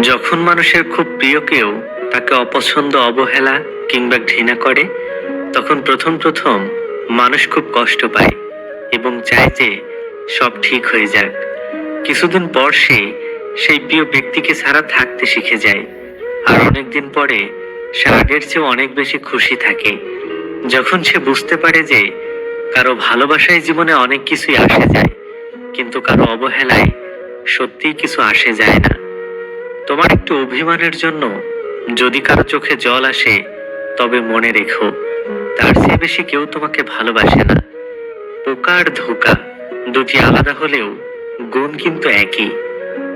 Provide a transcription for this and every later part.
যখন মানুষের খুব প্রিয় কেউ তাকে অপছন্দ, অবহেলা কিংবা ঘৃণা করে, তখন প্রথম প্রথম মানুষ খুব কষ্ট পায় এবং চায় যে সব ঠিক হয়ে যাক। কিছুদিন পর সে সেই প্রিয় ব্যক্তিকে ছাড়া থাকতে শিখে যায়, আর অনেকদিন পরে সে আগের চেয়ে অনেক বেশি খুশি থাকে। যখন সে বুঝতে পারে যে কারো ভালোবাসায় জীবনে অনেক কিছুই আসে যায়, কিন্তু কারো অবহেলায় সত্যিই কিছু আসে যায় না। তোমার একটু অভিমানের জন্য যদি কারো চোখে জল আসে, তবে মনে রেখো, তার চেয়ে বেশি কেউ তোমাকে ভালোবাসে না। পোকা আর ধোঁকা দুটি আলাদা হলেও গুণ কিন্তু একই।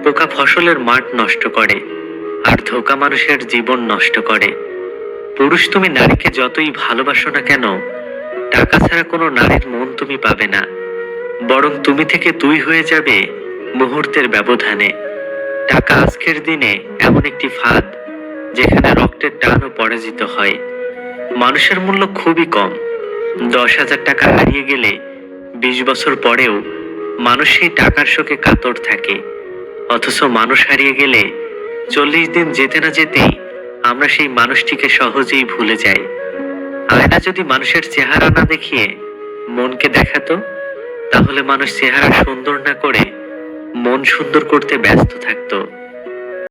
পোকা ফসলের মাঠ নষ্ট করে, আর ধোঁকা মানুষের জীবন নষ্ট করে। পুরুষ, তুমি নারীকে যতই ভালোবাসো না কেন, টাকা ছাড়া কোনো নারীর মন তুমি পাবে না। বরং তুমি থেকে তুই হয়ে যাবে মুহূর্তের ব্যবধানে। টাকা আজকের দিনে এমন একটি ফাঁদ, যেখানে রক্তের টানও পরাজিত হয়। মানুষের মূল্য খুবই কম। 10,000 টাকা হারিয়ে গেলে 20 বছর পরেও মানুষ সেই টাকার শোকে কাতর থাকে। অথচ মানুষ হারিয়ে গেলে 40 দিন যেতে না যেতেই আমরা সেই মানুষটিকে সহজেই ভুলে যাই। আয়না যদি মানুষের চেহারা না দেখিয়ে মনকে দেখাতো, তাহলে মানুষ চেহারা সুন্দর না করে মন সুন্দর করতে ব্যস্ত থাকতো।